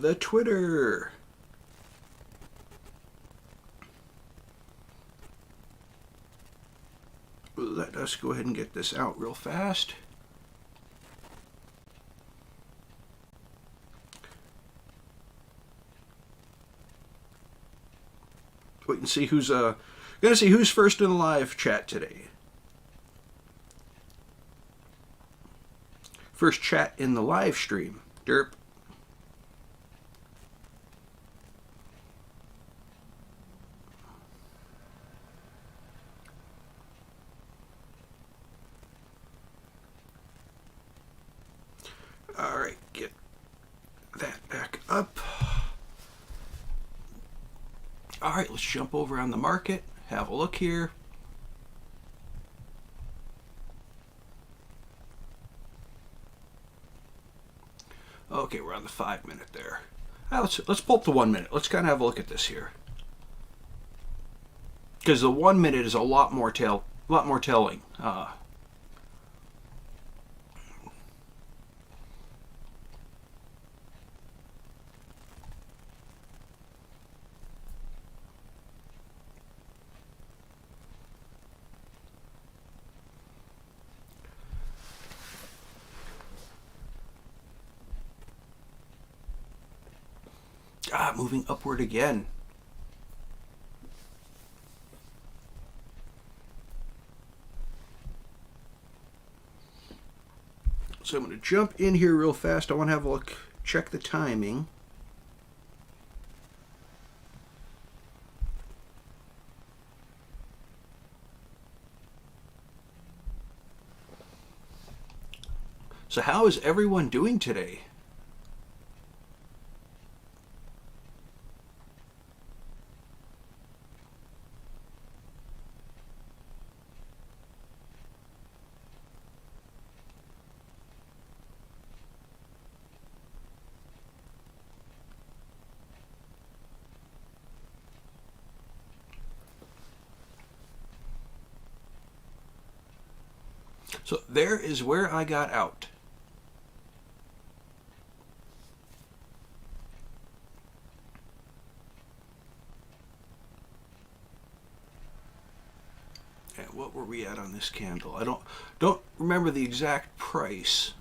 the Twitter. Let us go ahead and get this out real fast. Wait and see who's gonna see who's first in the live chat today. First chat in the live stream. Derp. All right, get that back up. All right, let's jump over on the market, have a look here. Okay, we're on the 5 minute there. Let's pull up the 1 minute. Let's kind of have a look at this here, because the 1 minute is a lot more telling. Moving upward again. So I'm going to jump in here real fast. I want to have a look, check the timing. So how is everyone doing today? So there is where I got out. And what were we at on this candle? I don't remember the exact price.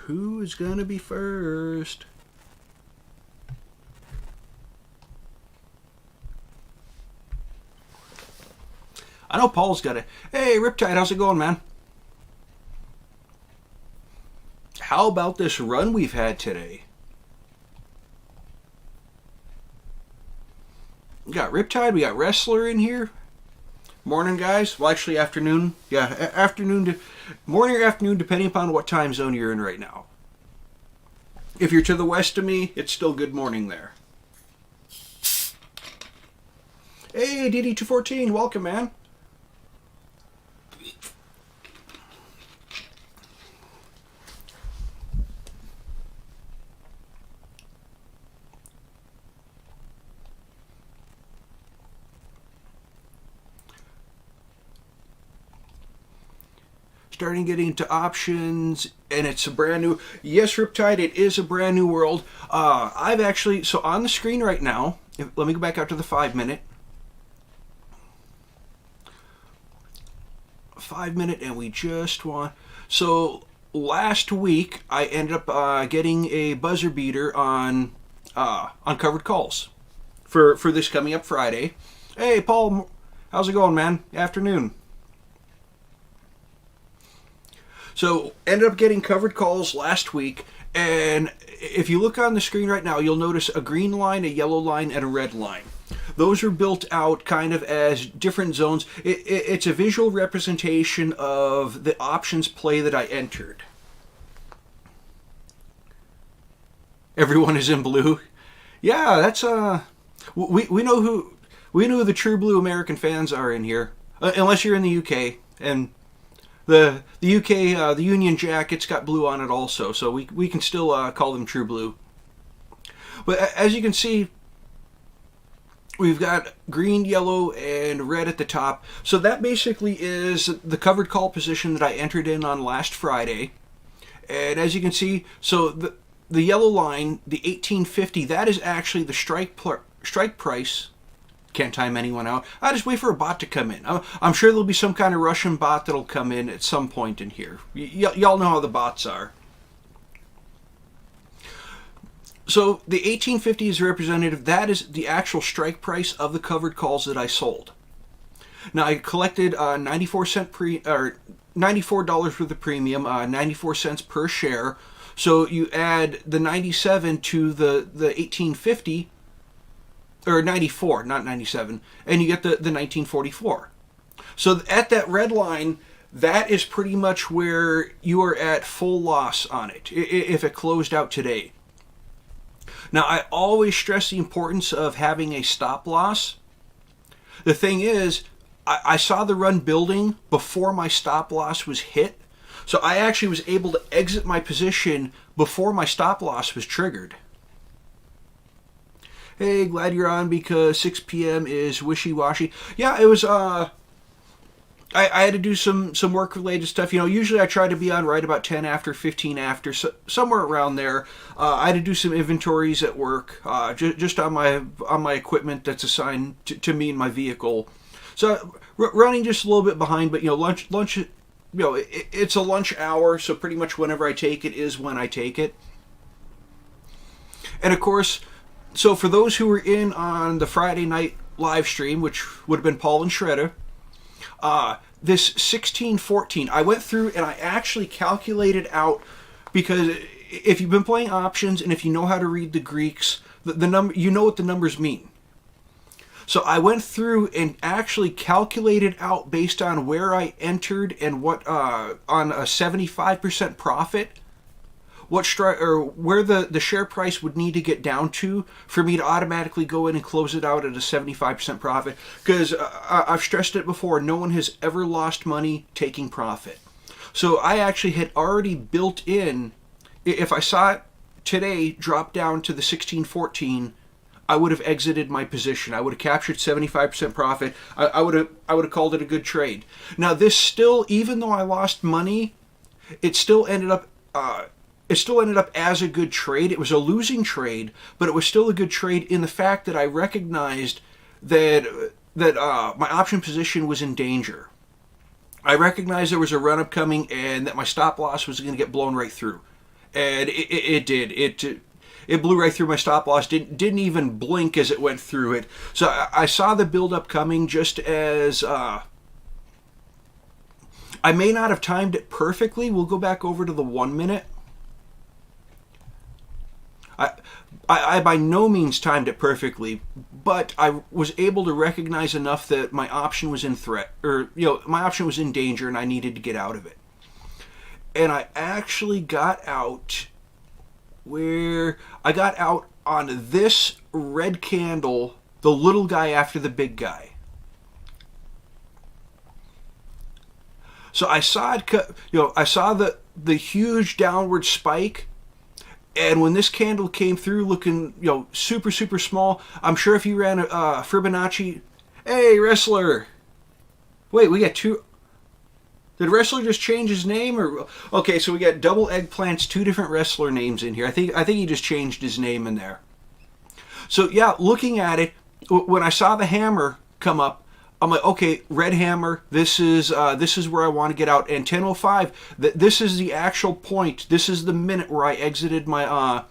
Who is going to be first? I know Paul's got it. Hey, Riptide, how's it going, man? How about this run we've had today? We got Riptide, we got Wrestler in here. Morning, guys. Well, actually, afternoon. Yeah, morning or afternoon, depending upon what time zone you're in right now. If you're to the west of me, it's still good morning there. Hey, DD214, welcome, man. Starting getting into options, and it's a brand new. Yes, Riptide, it is a brand new world. I've actually, so on the screen right now, let me go back out to the 5 minute. 5 minute, and we just want. So last week, I ended up getting a buzzer beater on covered calls for this coming up Friday. Hey, Paul, how's it going, man? Afternoon. So, ended up getting covered calls last week, and if you look on the screen right now, you'll notice a green line, a yellow line, and a red line. Those are built out kind of as different zones. It's a visual representation of the options play that I entered. Everyone is in blue. Yeah, that's we know who the true blue American fans are in here, unless you're in the UK and. The UK, the Union Jack, it's got blue on it also, so we can still call them True Blue. But as you can see, we've got green, yellow, and red at the top. So that basically is the covered call position that I entered in on last Friday. And as you can see, so the yellow line, the 1850, that is actually the strike price. Can't time anyone out. I just wait for a bot to come in. I'm sure there'll be some kind of Russian bot that'll come in at some point in here. Y'all know how the bots are. So the 1850 is representative. That is the actual strike price of the covered calls that I sold. Now I collected $94 worth of premium, 94 cents per share. So you add the 97 to the 1850, or 94, not 97, and you get the 1944. So at that red line, that is pretty much where you are at full loss on it if it closed out today. Now, I always stress the importance of having a stop loss. The thing is, I saw the run building before my stop loss was hit. So I actually was able to exit my position before my stop loss was triggered. Hey, glad you're on because 6 p.m. is wishy-washy. Yeah, it was, I had to do some work-related stuff. You know, usually I try to be on right about 10 after, 15 after, so somewhere around there. I had to do some inventories at work, just on my equipment that's assigned to me in my vehicle. So running just a little bit behind, but you know, lunch. You know, it's a lunch hour, so pretty much whenever I take it is when I take it. And of course, so for those who were in on the Friday night live stream, which would have been Paul and Shredder. This 1614, I went through and I actually calculated out, because if you've been playing options and if you know how to read the Greeks, the number, you know what the numbers mean. So I went through and actually calculated out based on where I entered and what on a 75% profit, where the share price would need to get down to for me to automatically go in and close it out at a 75% profit. Because I've stressed it before, no one has ever lost money taking profit. So I actually had already built in, if I saw it today drop down to the 1614, I would have exited my position. I would have captured 75% profit. I would have called it a good trade. Now this still, even though I lost money, it still ended up as a good trade. It was a losing trade, but it was still a good trade in the fact that I recognized that my option position was in danger. I recognized there was a run-up coming and that my stop loss was going to get blown right through. And it did. It blew right through my stop loss. Didn't even blink as it went through it. So I saw the build-up coming just as... I may not have timed it perfectly. We'll go back over to the 1 minute. I by no means timed it perfectly, but I was able to recognize enough that my option was in threat, or my option was in danger, and I needed to get out of it. And I actually got out where I got out on this red candle, the little guy after the big guy. So I saw it, I saw the huge downward spike. And when this candle came through looking, super, super small, I'm sure if you ran a Fibonacci... Hey, Wrestler! Wait, we got two... Did Wrestler just change his name? Or okay, so we got double eggplants, two different Wrestler names in here. I think he just changed his name in there. So yeah, looking at it, when I saw the hammer come up, I'm like, okay, red hammer. This is where I want to get out. And 10:05. This is the actual point. This is the minute where I exited my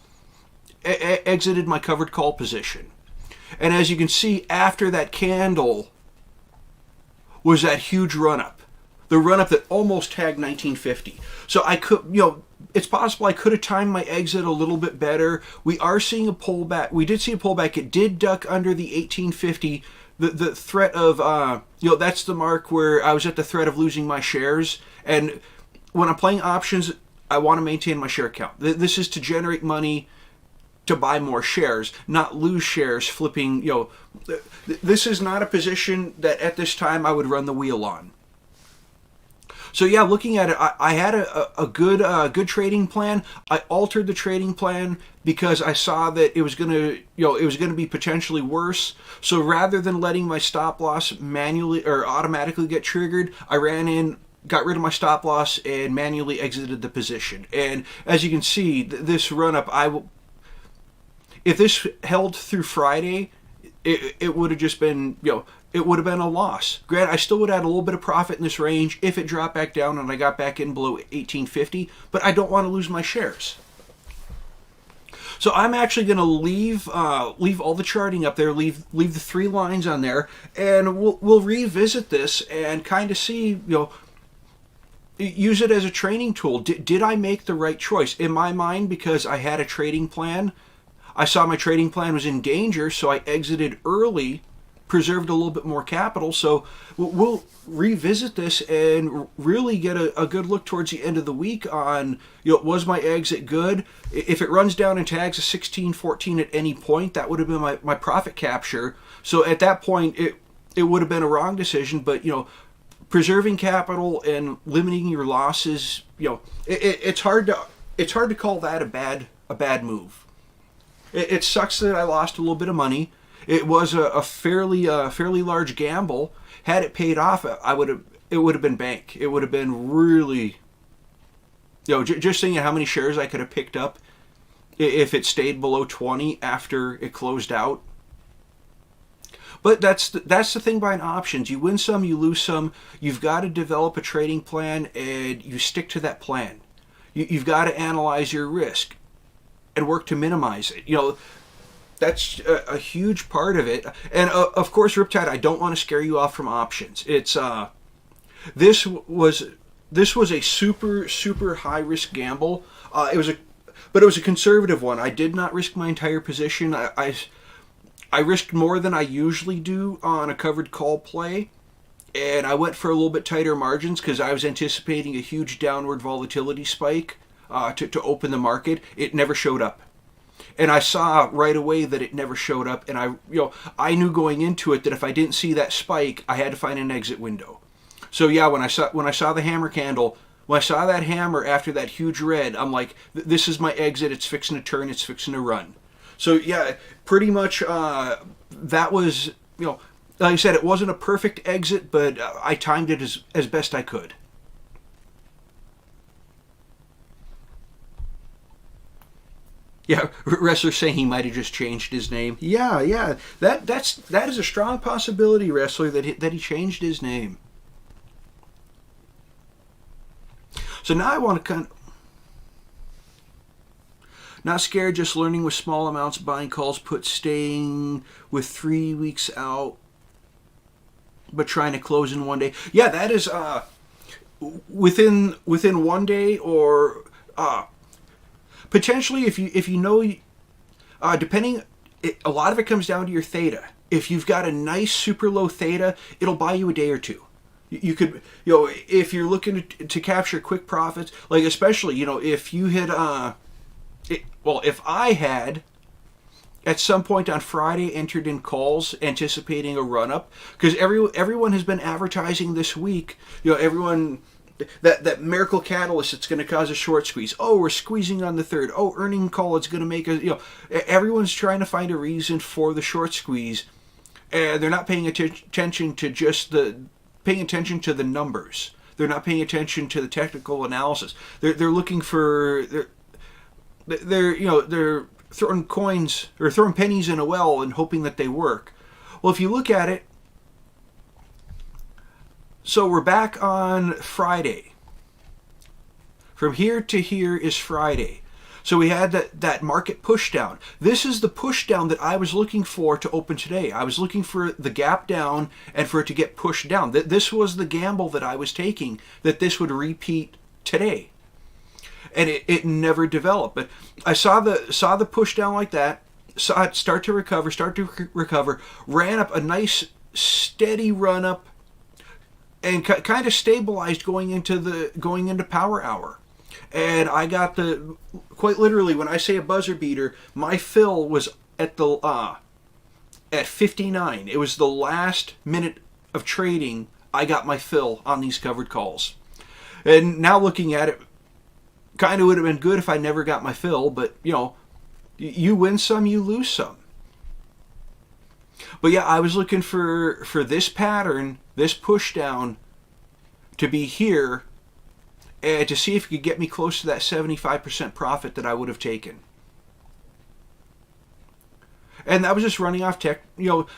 covered call position. And as you can see, after that candle was that huge run up, the run up that almost tagged 1950. So I could, it's possible I could have timed my exit a little bit better. We are seeing a pullback. We did see a pullback. It did duck under the 1850. The threat of, that's the mark where I was at the threat of losing my shares. And when I'm playing options, I want to maintain my share count. This is to generate money to buy more shares, not lose shares flipping. This is not a position that at this time I would run the wheel on. So yeah, looking at it, I had a good trading plan. I altered the trading plan because I saw that it was gonna it was gonna be potentially worse. So rather than letting my stop loss manually or automatically get triggered, I ran in, got rid of my stop loss, and manually exited the position. And as you can see, this run up, if this held through Friday, it would have just been it would have been a loss. Granted, I still would have had a little bit of profit in this range if it dropped back down and I got back in below 1850, but I don't want to lose my shares. So I'm actually going to leave all the charting up there, leave the 3 lines on there, and we'll revisit this and kind of see, use it as a training tool. Did I make the right choice? In my mind, because I had a trading plan, I saw my trading plan was in danger, so I exited early, preserved a little bit more capital. So we'll revisit this and really get a good look towards the end of the week on, was my exit good? If it runs down and tags a 16-14 at any point, that would have been my profit capture. So at that point, it would have been a wrong decision, but, preserving capital and limiting your losses, it's hard to call that a bad move. It sucks that I lost a little bit of money. It was a fairly large gamble. Had it paid off, it would have been bank. It would have been really, just thinking how many shares I could have picked up if it stayed below 20 after it closed out. But that's the thing buying options. You win some, you lose some. You've got to develop a trading plan and you stick to that plan. You've got to analyze your risk and work to minimize it. That's a huge part of it. And of course, Riptide, I don't want to scare you off from options. It's this was a super high risk gamble. It was a conservative one. I did not risk my entire position. I risked more than I usually do on a covered call play, and I went for a little bit tighter margins because I was anticipating a huge downward volatility spike to open the market. It never showed up. And I saw right away that it never showed up, and I knew going into it that if I didn't see that spike, I had to find an exit window. So yeah, when I saw the hammer candle, when I saw that hammer after that huge red, I'm like, this is my exit. It's fixing to turn. It's fixing to run. So yeah, pretty much that was, like I said, it wasn't a perfect exit, but I timed it as best I could. Yeah, Wrestler saying he might have just changed his name. Yeah, that is a strong possibility, Wrestler, that he changed his name. So now I want to not scared, just learning with small amounts, buying calls, staying with 3 weeks out, but trying to close in 1 day. Yeah, that is within 1 day or potentially, if you know, depending, a lot of it comes down to your theta. If you've got a nice super low theta, it'll buy you a day or two. You could, if you're looking to capture quick profits, like especially, if you hit, if I had at some point on Friday entered in calls anticipating a run up, because everyone has been advertising this week, everyone. That miracle catalyst that's going to cause a short squeeze. Oh, we're squeezing on the third. Oh, earning call is going to make everyone's trying to find a reason for the short squeeze, and they're not paying attention to paying attention to the numbers. They're not paying attention to the technical analysis. They're looking for they're throwing coins or throwing pennies in a well and hoping that they work. Well, if you look at it. So we're back on Friday. From here to here is Friday. So we had that market push down. This is the push down that I was looking for to open today. I was looking for the gap down and for it to get pushed down. This was the gamble that I was taking, that this would repeat today. And it never developed. But I saw the push down like that, saw it start to recover, ran up a nice steady run up, and kind of stabilized going into power hour. And I got quite literally, when I say a buzzer beater, my fill was at 59. It was the last minute of trading. I got my fill on these covered calls. And now looking at it, kind of would have been good if I never got my fill, but you win some, you lose some. But yeah, I was looking for this pattern, this push down, to be here, and to see if it could get me close to that 75% profit that I would have taken. And that was just running off tech,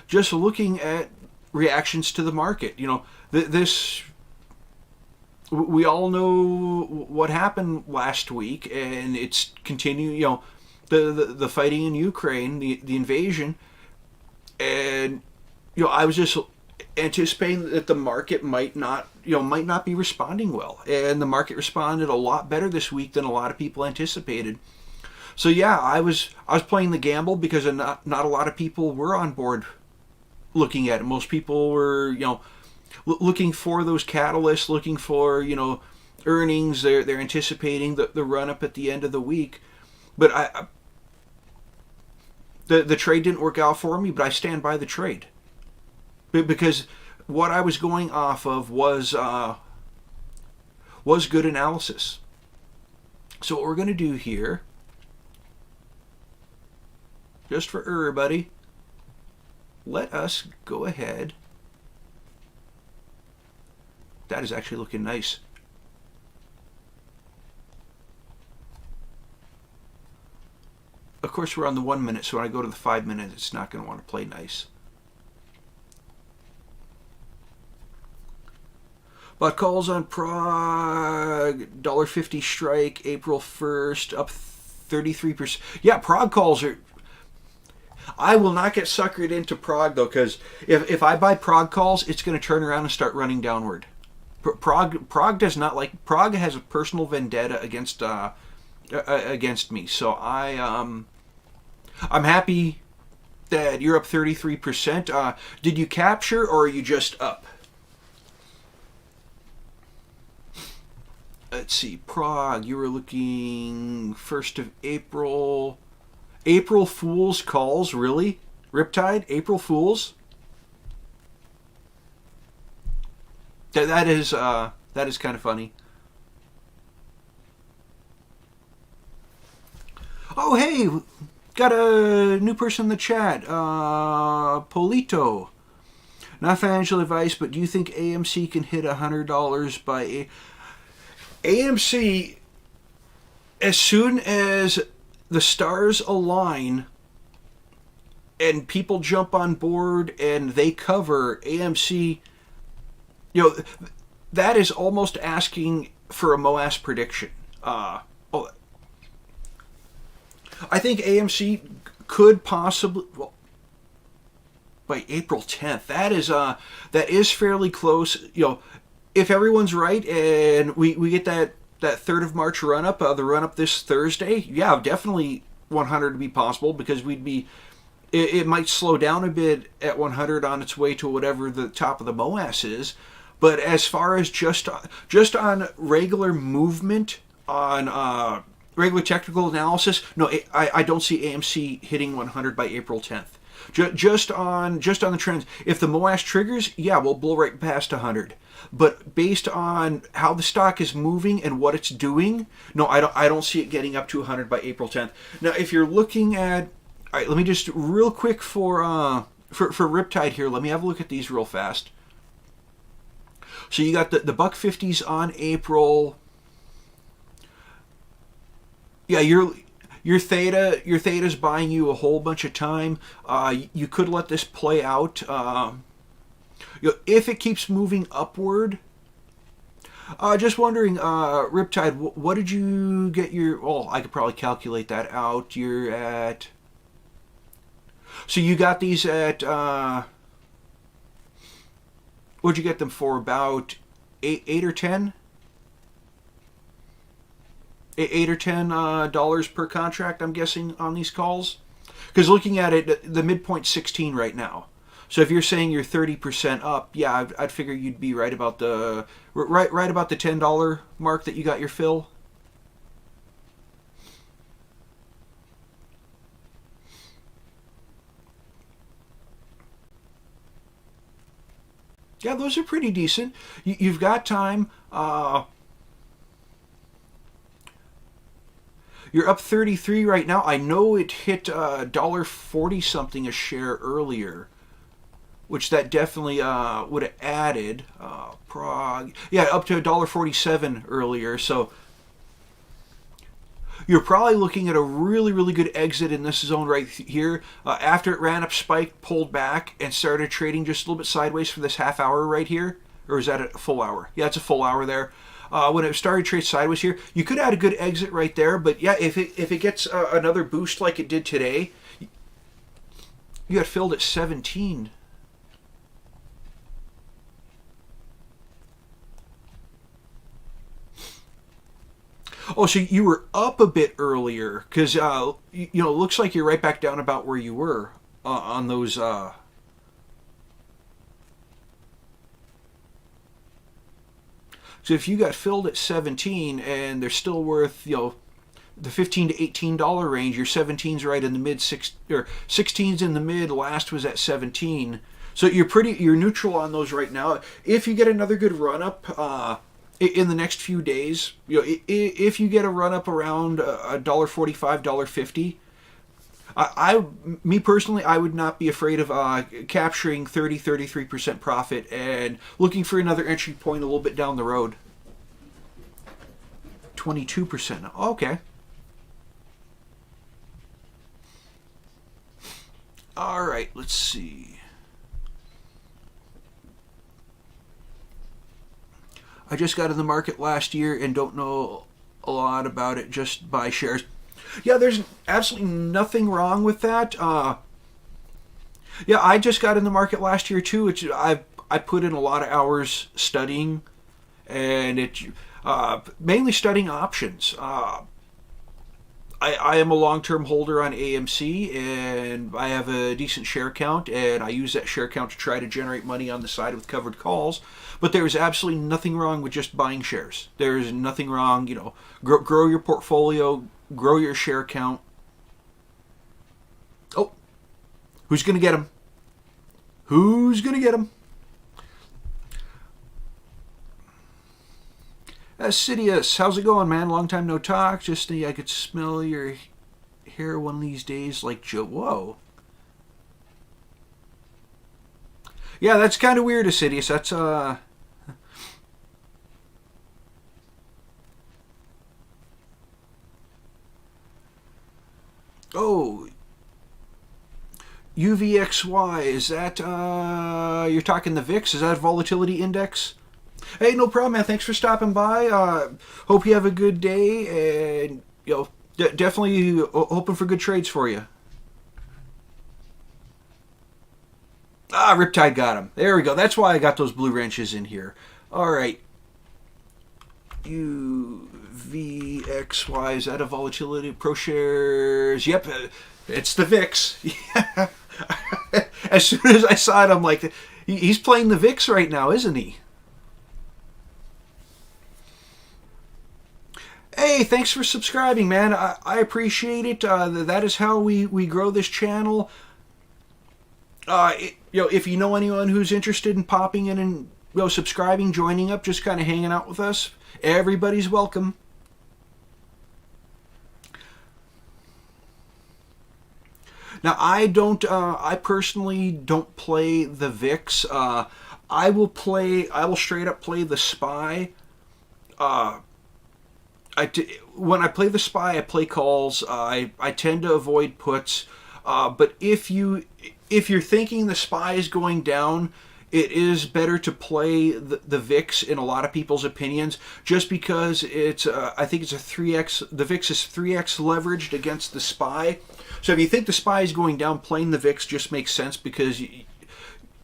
just looking at reactions to the market. This, we all know what happened last week, and it's continuing, the fighting in Ukraine, the invasion. And I was just anticipating that the market might not be responding well, and the market responded a lot better this week than a lot of people anticipated. So yeah, I was playing the gamble because not a lot of people were on board looking at it. Most people were looking for those catalysts, looking for earnings. They're anticipating the run up at the end of the week, but the trade didn't work out for me. But I stand by the trade because what I was going off of was good analysis. So what we're going to do here, just for everybody, let us go ahead. That is actually looking nice. Of course, we're on the 1 minute, so when I go to the 5 minute, it's not going to want to play nice. Bought calls on PROG, $1.50 strike, April 1st, up 33%. Yeah, PROG calls are... I will not get suckered into PROG, though, because if I buy PROG calls, it's going to turn around and start running downward. PROG does not like... PROG has a personal vendetta against me, so I'm happy that you're up 33%. Did you capture, or are you just up? Let's see, PROG, you were looking 1st of April. April Fool's calls, really? Riptide, April Fool's? That is kind of funny. Oh, hey, got a new person in the chat. Polito. Not financial advice, but do you think AMC can hit $100 by AMC? As soon as the stars align and people jump on board and they cover AMC, that is almost asking for a MOAS prediction. I think AMC could possibly, by April 10th. That is fairly close. If everyone's right and we get that 3rd of March run up, the run up this Thursday, yeah, definitely 100 to be possible, because it might slow down a bit at 100 on its way to whatever the top of the MOAS is. But as far as just on regular movement, on regular technical analysis, no, I don't see AMC hitting 100 by April 10th. Just on the trends, if the MOAS triggers, yeah, we'll blow right past 100. But based on how the stock is moving and what it's doing, no, I don't see it getting up to 100 by April 10th. Now, if you're looking at, all right, let me just real quick for Riptide here. Let me have a look at these real fast. So you got the buck 50s on April. Yeah, your theta's buying you a whole bunch of time. You could let this play out. If it keeps moving upward. Just wondering, Riptide, what did you get your... Oh, I could probably calculate that out. You're at... So you got these at... What'd you get them for? About 8 or 10? $8 or $10 per contract, I'm guessing, on these calls? Because looking at it, the midpoint's 16 right now. So if you're saying you're 30% up, yeah, I'd figure you'd be right about the $10 mark that you got your fill. Yeah, those are pretty decent. You've got time. You're up 33 right now. I know it hit $1.40 something a share earlier, which that definitely would have added. PROG, yeah, up to $1.47 earlier. So you're probably looking at a really, really good exit in this zone right here. After it ran up, spiked, pulled back, and started trading just a little bit sideways for this half hour right here. Or is that a full hour? Yeah, it's a full hour there. When it started to trade sideways here, you could add a good exit right there. But yeah, if it gets another boost like it did today, you got filled at 17. Oh, so you were up a bit earlier because it looks like you're right back down about where you were on those. So if you got filled at 17 and they're still worth the $15 to $18 range, your 17's right in the mid six or 16's in the mid. Last was at 17, so you're neutral on those right now. If you get another good run up. In the next few days, if you get a run up around $1.45, $1.50, me personally, I would not be afraid of capturing 33% profit and looking for another entry point a little bit down the road. 22%. Okay. All right, let's see. I just got in the market last year and don't know a lot about it. Just buy shares. Yeah, there's absolutely nothing wrong with that. Yeah, I just got in the market last year too. I put in a lot of hours studying, and mainly studying options. I am a long-term holder on AMC, and I have a decent share count, and I use that share count to try to generate money on the side with covered calls. But there is absolutely nothing wrong with just buying shares. There is nothing wrong, grow your portfolio, grow your share count. Oh, who's going to get them? Who's going to get them? Sidious, how's it going, man? Long time no talk. Just I could smell your hair one of these days like Joe. Whoa. Yeah, that's kind of weird, Sidious. That's, Oh, UVXY, is that, you're talking the VIX? Is that volatility index? Hey, no problem, man. Thanks for stopping by. Hope you have a good day, and definitely hoping for good trades for you. Riptide got him. There we go. That's why I got those blue wrenches in here. All right. UVXY, is that a volatility? ProShares. Yep, it's the VIX. As soon as I saw it, I'm like, he's playing the VIX right now, isn't he? Hey, thanks for subscribing, man. I appreciate it. That is how we grow this channel. If you know anyone who's interested in popping in and subscribing, joining up, just kind of hanging out with us, everybody's welcome. Now, I personally don't play the VIX. I will straight up play the SPY. When I play the SPY, I play calls. I tend to avoid puts. But if you're thinking the SPY is going down, it is better to play the VIX in a lot of people's opinions, just because I think it's a 3x. The VIX is 3x leveraged against the SPY. So if you think the SPY is going down, playing the VIX just makes sense, because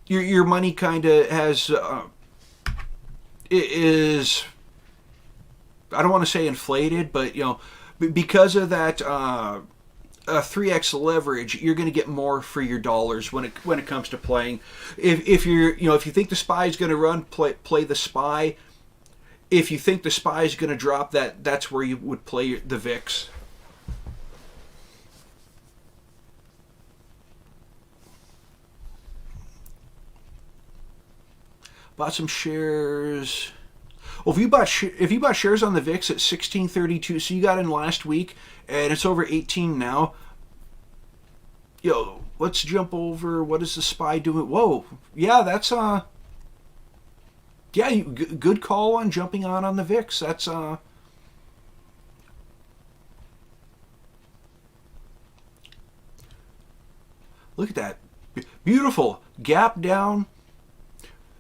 your money kind of has is, I don't want to say inflated, but because of that 3x leverage, you're going to get more for your dollars when it comes to playing. If you think the SPY is going to run, play the SPY. If you think the SPY is going to drop, that's where you would play the VIX. Bought some shares. Well, if you bought shares on the VIX at 1632, so you got in last week, and it's over 18 now. Let's jump over. What is the SPY doing? Whoa, yeah, that's yeah, good call on jumping on the VIX. That's look at that, beautiful gap down.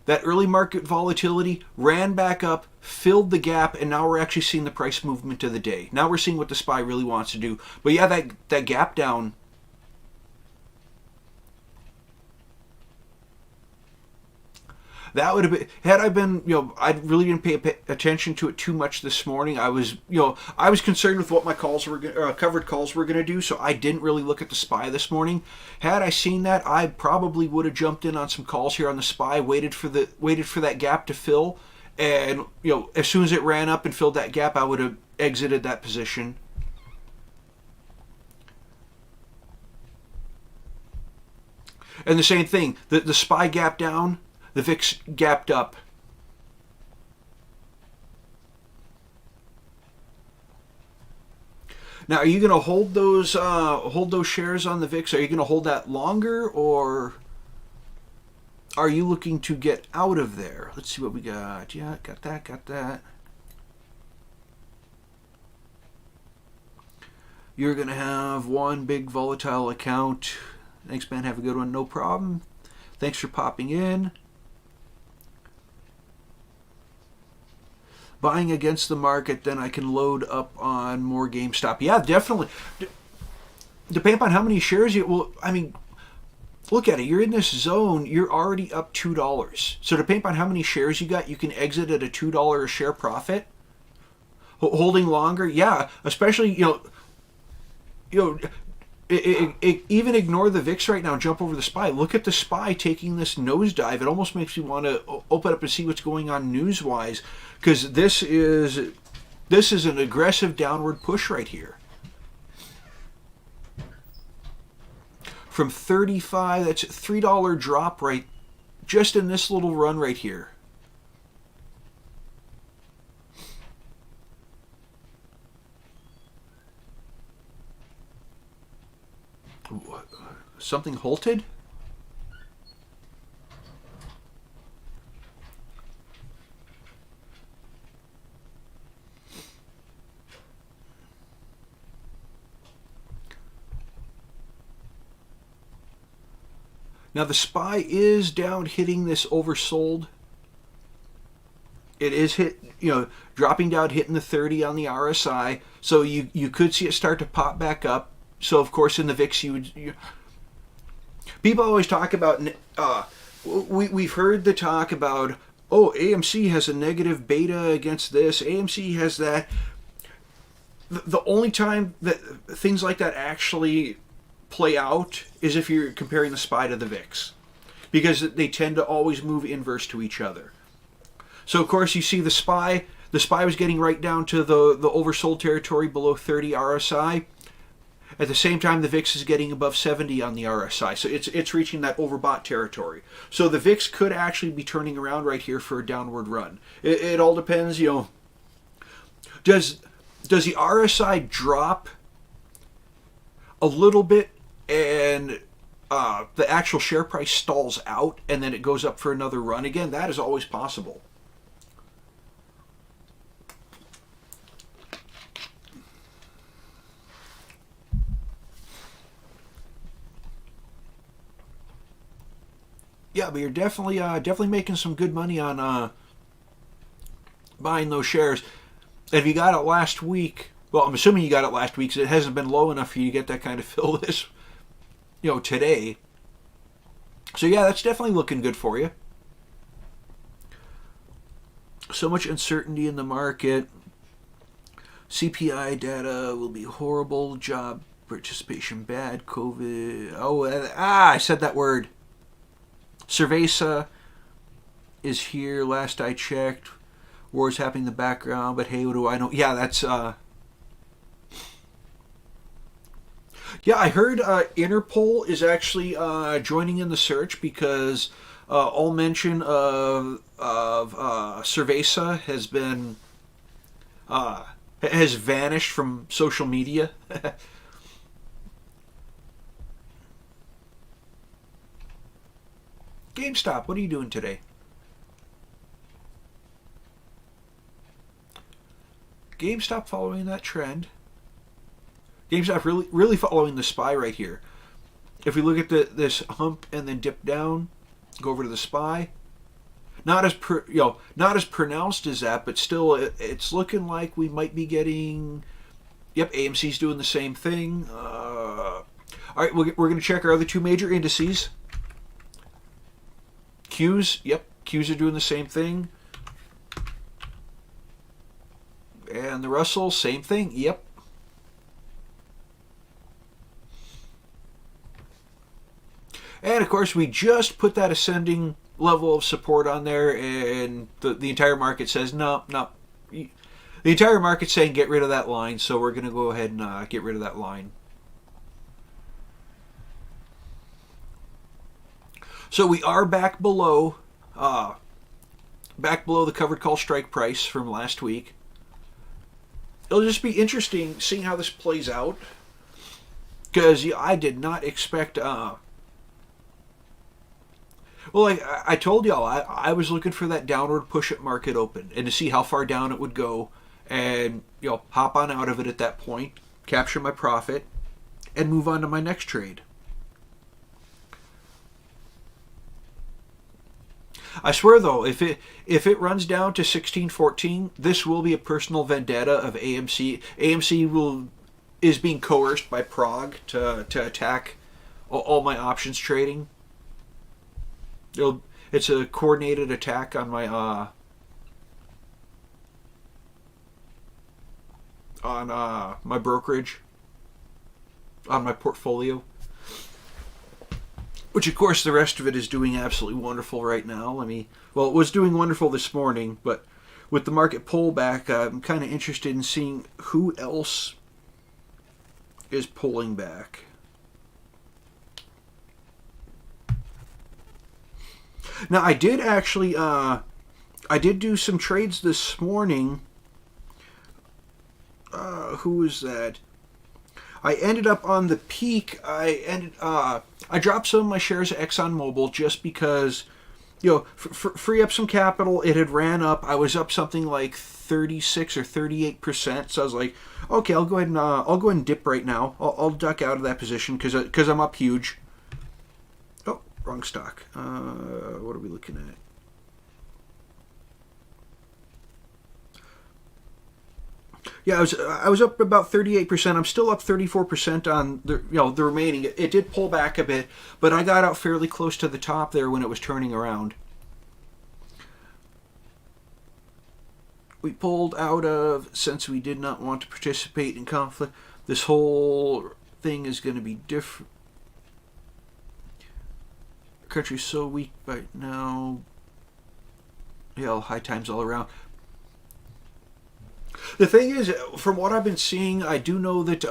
That early market volatility ran back up, filled the gap, and now we're actually seeing the price movement of the day. Now we're seeing what the SPY really wants to do. But yeah, that gap down. That would have been, had I been, I really didn't pay attention to it too much this morning. I was, I was concerned with what my covered calls were going to do, so I didn't really look at the SPY this morning. Had I seen that, I probably would have jumped in on some calls here on the SPY, waited for that gap to fill, and as soon as it ran up and filled that gap, I would have exited that position. And the same thing, the SPY gap down. The VIX gapped up. Now, are you going to hold those shares on the VIX? Are you going to hold that longer, or are you looking to get out of there? Let's see what we got. Yeah, got that. You're going to have one big volatile account. Thanks, man. Have a good one. No problem. Thanks for popping in. Buying against the market, then I can load up on more GameStop. Yeah, definitely. Depending upon how many shares you... Well, I mean, look at it. You're in this zone. You're already up $2. So depending upon how many shares you got, you can exit at a $2 a share profit. Holding longer, yeah. Especially, even ignore the VIX right now. Jump over the SPY. Look at the SPY taking this nosedive. It almost makes me want to open up and see what's going on news-wise, because this is an aggressive downward push right here. From 35, that's a $3 drop right, just in this little run right here. Something halted? Now the SPY is down, hitting this oversold. It is dropping down, hitting the 30 on the RSI. So you could see it start to pop back up. So of course in the VIX people always talk about, we've heard the talk about, AMC has a negative beta against this, AMC has that. The only time that things like that actually play out is if you're comparing the SPY to the VIX, because they tend to always move inverse to each other. So of course you see the SPY was getting right down to the oversold territory below 30 RSI. At the same time, the VIX is getting above 70 on the RSI, so it's reaching that overbought territory. So the VIX could actually be turning around right here for a downward run. It all depends, Does the RSI drop a little bit and the actual share price stalls out and then it goes up for another run again? That is always possible. Yeah, but you're definitely making some good money on buying those shares. And if you got it last week, well, I'm assuming you got it last week because it hasn't been low enough for you to get that kind of fill this, today. So yeah, that's definitely looking good for you. So much uncertainty in the market. CPI data will be horrible. Job participation bad. COVID. I said that word. Cerveza is here, last I checked. War is happening in the background, but hey, what do I know? Yeah, that's... Yeah, I heard Interpol is actually joining in the search because All mention of Cerveza has vanished from social media. GameStop, what are you doing today? GameStop following that trend. GameStop really following the SPY right here. If we look at this hump and then dip down, go over to the SPY. Not as not as pronounced as that, but still, it's looking like we might be getting. Yep, AMC's doing the same thing. All right, we're going to check our other two major indices. Qs, yep, Qs are doing the same thing. And the Russell, same thing, yep. And of course, we just put that ascending level of support on there, and the entire market says, no. The entire market's saying get rid of that line, so we're going to go ahead and get rid of that line. So we are back below the covered call strike price from last week. It'll just be interesting seeing how this plays out, because I did not expect. Well, like I told y'all, I was looking for that downward push-up market open and to see how far down it would go, and hop on out of it at that point, capture my profit, and move on to my next trade. I swear though, if it runs down to 1614, this will be a personal vendetta of AMC. AMC is being coerced by PROG to attack all my options trading. It's a coordinated attack on my my brokerage, on my portfolio. Which, of course, the rest of it is doing absolutely wonderful right now. It was doing wonderful this morning, but with the market pullback, I'm kind of interested in seeing who else is pulling back. Now, I did actually, I did do some trades this morning. Who was that? I ended up on the peak. I dropped some of my shares of ExxonMobil just because, free up some capital. It had ran up. I was up something like 36 or 38%. So I was like, okay, I'll go ahead and dip right now. I'll duck out of that position because I'm up huge. Oh, wrong stock. What are we looking at? Yeah, I was up about 38%. I'm still up 34% on the remaining. It did pull back a bit, but I got out fairly close to the top there when it was turning around. We pulled out of, since we did not want to participate in conflict. This whole thing is going to be different. Our country's so weak right now. Yeah, high times all around. The thing is, from what I've been seeing, I do know that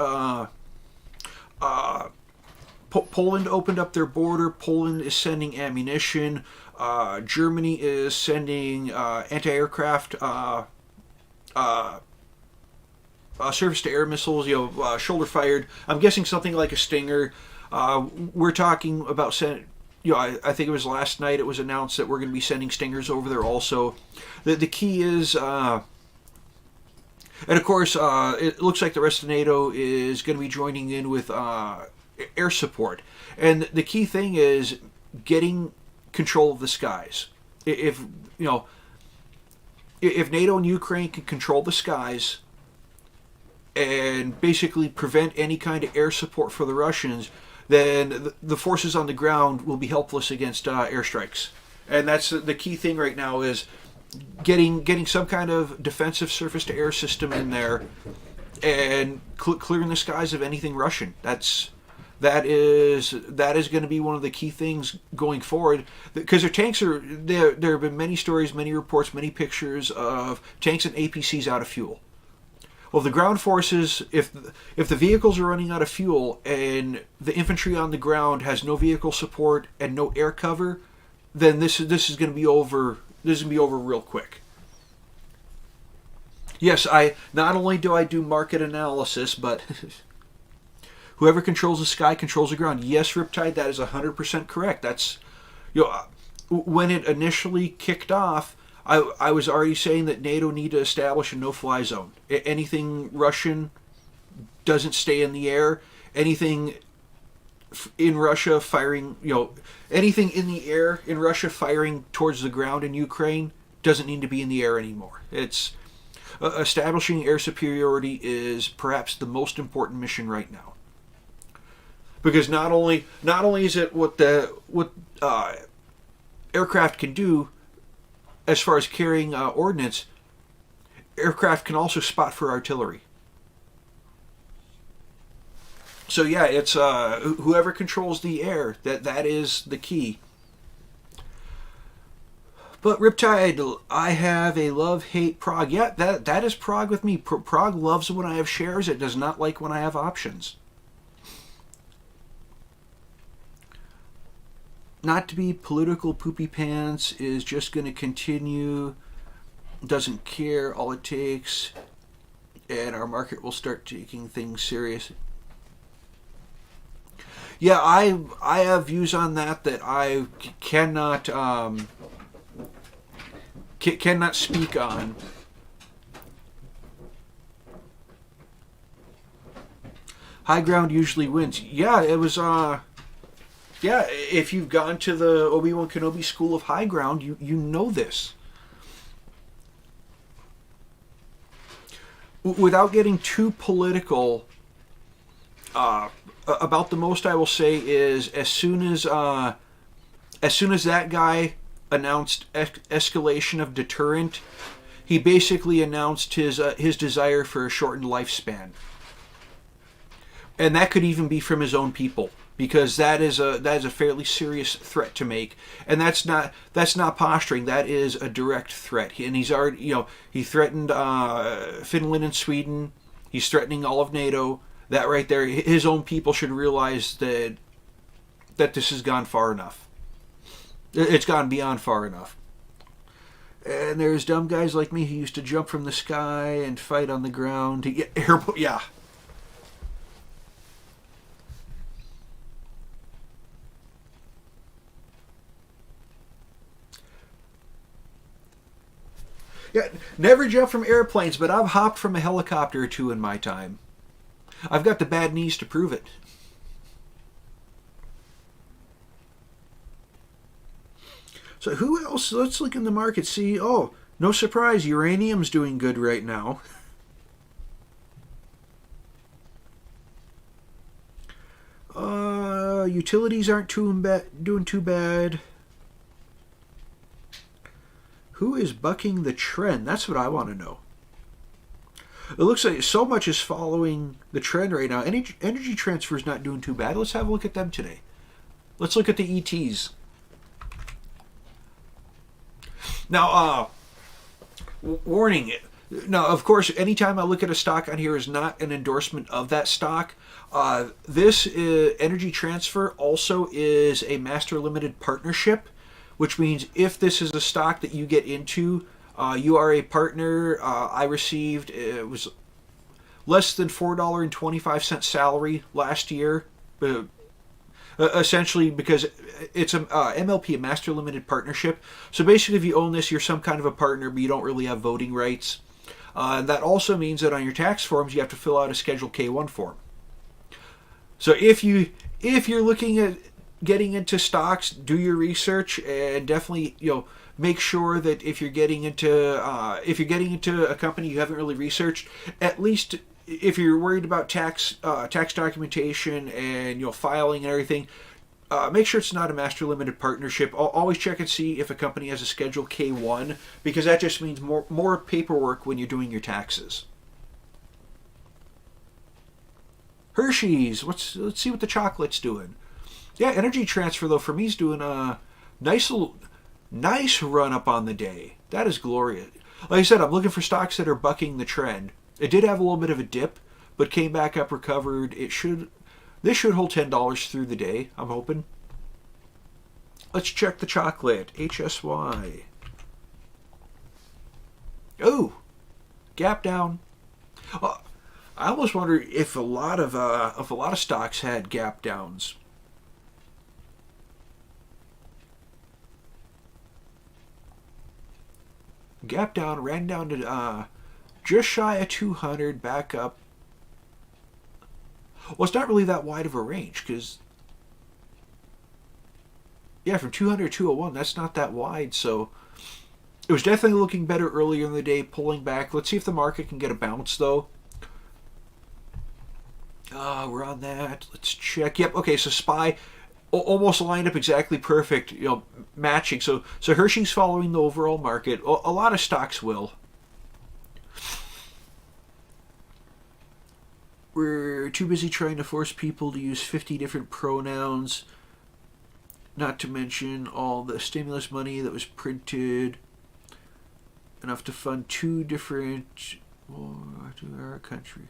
Poland opened up their border. Poland is sending ammunition. Germany is sending anti-aircraft surface-to-air missiles, shoulder-fired. I'm guessing something like a Stinger. We're talking about sending. I think it was last night it was announced that we're going to be sending Stingers over there also. The key is. And of course, it looks like the rest of NATO is going to be joining in with air support. And the key thing is getting control of the skies. If NATO and Ukraine can control the skies and basically prevent any kind of air support for the Russians, then the forces on the ground will be helpless against airstrikes. And that's the key thing right now is getting some kind of defensive surface-to-air system in there and clearing the skies of anything Russian. That is going to be one of the key things going forward, because their tanks are there. There have been many stories, many reports, many pictures of tanks and APCs out of fuel. Well, the ground forces, if the vehicles are running out of fuel and the infantry on the ground has no vehicle support and no air cover, then this is going to be over. This is going to be over real quick. Yes, I not only do I do market analysis, but whoever controls the sky controls the ground. Yes, Riptide, that is 100% correct. That's, when it initially kicked off, I was already saying that NATO need to establish a no-fly zone. Anything Russian doesn't stay in the air. Anything in Russia firing, anything in the air in Russia firing towards the ground in Ukraine doesn't need to be in the air anymore. It's establishing air superiority is perhaps the most important mission right now, because not only is it what aircraft can do as far as carrying ordnance, aircraft can also spot for artillery. So yeah, it's whoever controls the air, that is the key. But Riptide, I have a love-hate PROG. Yeah, that is PROG with me. PROG loves when I have shares. It does not like when I have options. Not to be political poopy pants is just going to continue. Doesn't care. All it takes. And our market will start taking things serious. Yeah, I have views on that I cannot cannot speak on. High ground usually wins. Yeah, it was yeah, if you've gone to the Obi-Wan Kenobi School of High Ground, you know this. Without getting too political, about the most I will say is as soon as that guy announced escalation of deterrent, he basically announced his desire for a shortened lifespan, and that could even be from his own people, because that is a fairly serious threat to make, and that's not posturing. That is a direct threat, and he's already he threatened Finland and Sweden. He's threatening all of NATO. That right there, his own people should realize that this has gone far enough. It's gone beyond far enough. And there's dumb guys like me who used to jump from the sky and fight on the ground to get airborne. Yeah. Yeah, never jumped from airplanes, but I've hopped from a helicopter or two in my time. I've got the bad knees to prove it. So who else? Let's look in the market. See, oh, no surprise, uranium's doing good right now. Utilities aren't doing too bad. Who is bucking the trend? That's what I want to know. It looks like so much is following the trend right now. Energy Transfer is not doing too bad. Let's have a look at them today. Let's look at the ETs. Now, warning. Now, of course, anytime I look at a stock on here is not an endorsement of that stock. This Energy Transfer also is a master limited partnership, which means if this is a stock that you get into, you are a partner. I received, it was less than $4.25 salary last year, essentially because it's a MLP, a master limited partnership. So basically, if you own this, you're some kind of a partner, but you don't really have voting rights. That also means that on your tax forms, you have to fill out a Schedule K1 form. So if you're looking at getting into stocks, do your research, and definitely make sure that if you're getting into a company you haven't really researched, at least if you're worried about tax documentation and filing and everything, make sure it's not a master limited partnership. Always check and see if a company has a Schedule K1, because that just means more paperwork when you're doing your taxes. Hershey's, let's see what the chocolate's doing. Yeah, Energy Transfer though for me is doing a nice run up on the day. That is glorious. Like I said, I'm looking for stocks that are bucking the trend. It did have a little bit of a dip, but came back up, recovered. This should hold $10 through the day, I'm hoping. Let's check the chocolate. HSY. Oh, gap down. I almost wonder if a lot of stocks had gap downs. Gap down, ran down to just shy of 200, back up. Well, it's not really that wide of a range because, yeah, from 200 to 201, that's not that wide. So it was definitely looking better earlier in the day, pulling back. Let's see if the market can get a bounce, though. We're on that. Let's check. Yep. Okay. So SPY almost lined up exactly perfect. Matching. So Hershey's following the overall market. A lot of stocks will. We're too busy trying to force people to use 50 different pronouns. Not to mention all the stimulus money that was printed. Enough to fund two different to our country.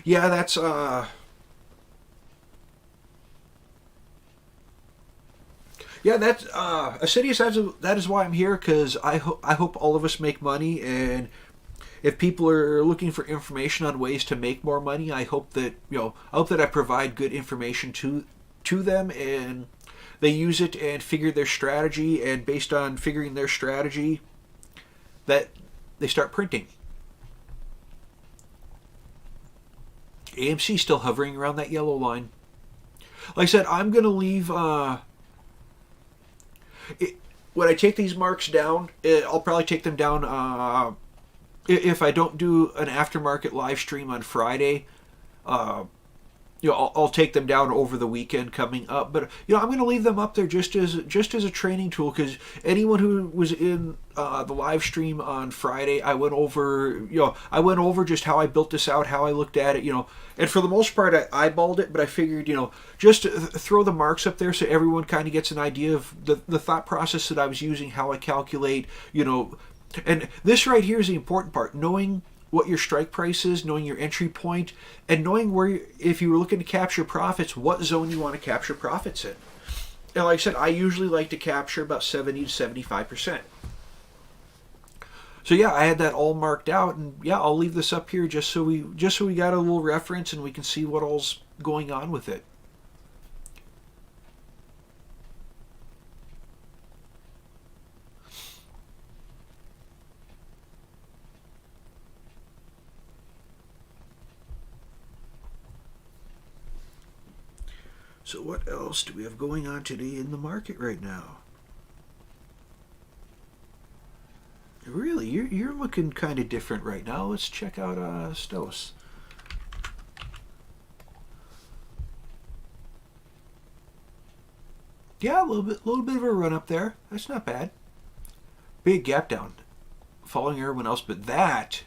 Yeah, that's yeah, that's Assidious. That is why I'm here, because I hope all of us make money, and if people are looking for information on ways to make more money, I hope that I provide good information to them, and they use it and figure their strategy, and based on figuring their strategy, that they start printing. AMC still hovering around that yellow line. Like I said, I'm going to leave... when I take these marks down, I'll probably take them down... if I don't do an aftermarket live stream on Friday, I'll take them down over the weekend coming up. But I'm going to leave them up there just as a training tool, because anyone who was in the live stream on Friday, I went over just how I built this out, how I looked at it, and for the most part I eyeballed it, but I figured just to throw the marks up there so everyone kind of gets an idea of the thought process that I was using, how I calculate, and this right here is the important part, knowing what your strike price is, knowing your entry point, and knowing where, if you were looking to capture profits, what zone you want to capture profits in. And like I said, I usually like to capture about 70 to 75%. So yeah, I had that all marked out, and yeah, I'll leave this up here just so we got a little reference and we can see what all's going on with it. So what else do we have going on today in the market right now? Really, you're looking kind of different right now. Let's check out Stos. Yeah, a little bit of a run up there. That's not bad. Big gap down, following everyone else, but that.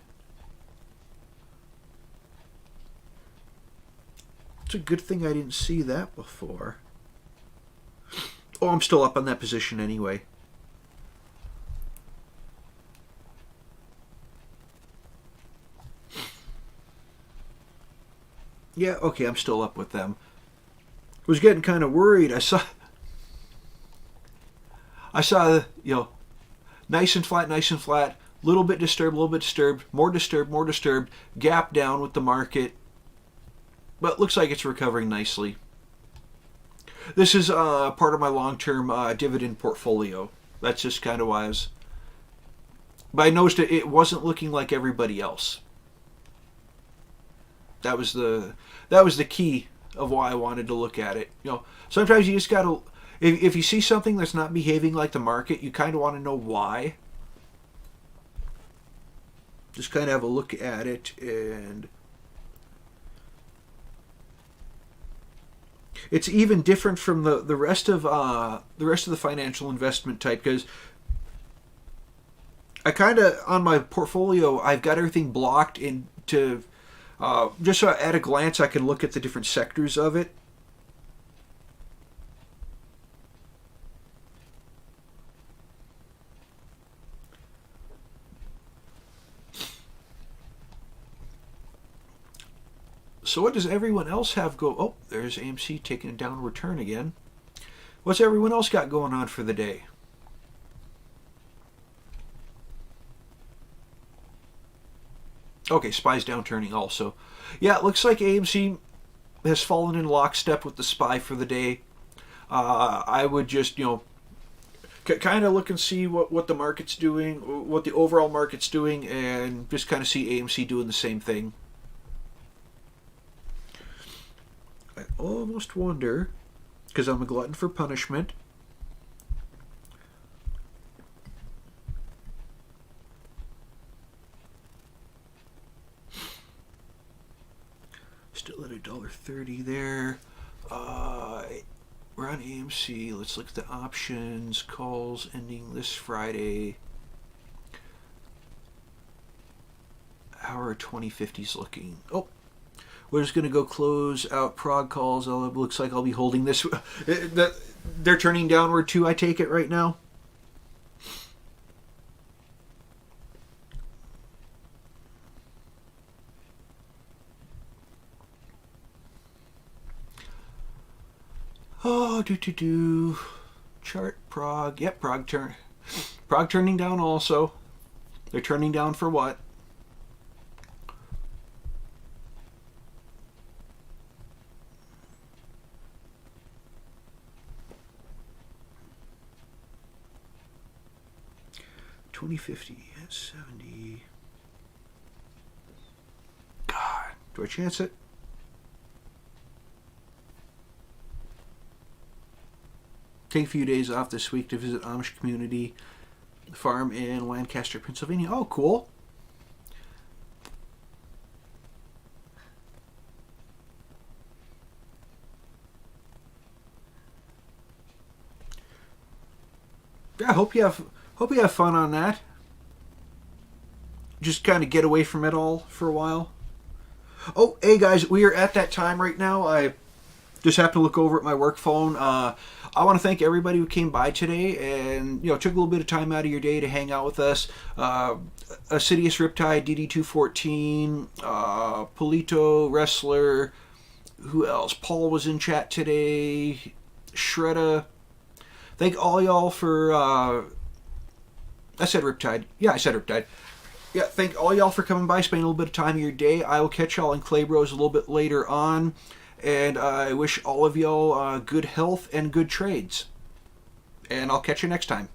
It's a good thing I didn't see that before. Oh, I'm still up on that position anyway. Yeah, okay, I'm still up with them. Was getting kind of worried. I saw, nice and flat, little bit disturbed, more disturbed, gap down with the market. But looks like it's recovering nicely. This is part of my long-term dividend portfolio. That's just kind of why I was... But I noticed it wasn't looking like everybody else. That was the key of why I wanted to look at it. Sometimes you just gotta... If you see something that's not behaving like the market, you kind of want to know why. Just kind of have a look at it, and... It's even different from the rest of the financial investment type, because I kind of, on my portfolio, I've got everything blocked into just so at a glance I can look at the different sectors of it. So what does everyone else have go? Oh, there's AMC taking a downward turn again. What's everyone else got going on for the day? Okay, SPY's downturning also. Yeah, it looks like AMC has fallen in lockstep with the SPY for the day. I would just, kind of look and see what the market's doing, what the overall market's doing, and just kind of see AMC doing the same thing. I almost wonder, because I'm a glutton for punishment, still at $1.30 there. We're on AMC. Let's look at the options. Calls ending this Friday. Hour 2050's looking. Oh, we're just going to go close out PROG calls. It looks like I'll be holding this. They're turning downward too, I take it, right now? Oh, chart PROG. Yep, PROG turning down also. They're turning down for what? $20.50 at 70. God, do I chance it? Take a few days off this week to visit Amish community farm in Lancaster, Pennsylvania. Oh, cool. Yeah, hope you have fun on that. Just kind of get away from it all for a while. Oh, hey guys, we are at that time right now. I just happened to look over at my work phone. I want to thank everybody who came by today and took a little bit of time out of your day to hang out with us. Assidious Riptide, DD214, Polito Wrestler. Who else? Paul was in chat today. Shredda. Thank all y'all for. I said Riptide. Yeah, I said Riptide. Yeah, thank all y'all for coming by, spending a little bit of time of your day. I will catch y'all in Clay Bros a little bit later on. And I wish all of y'all good health and good trades. And I'll catch you next time.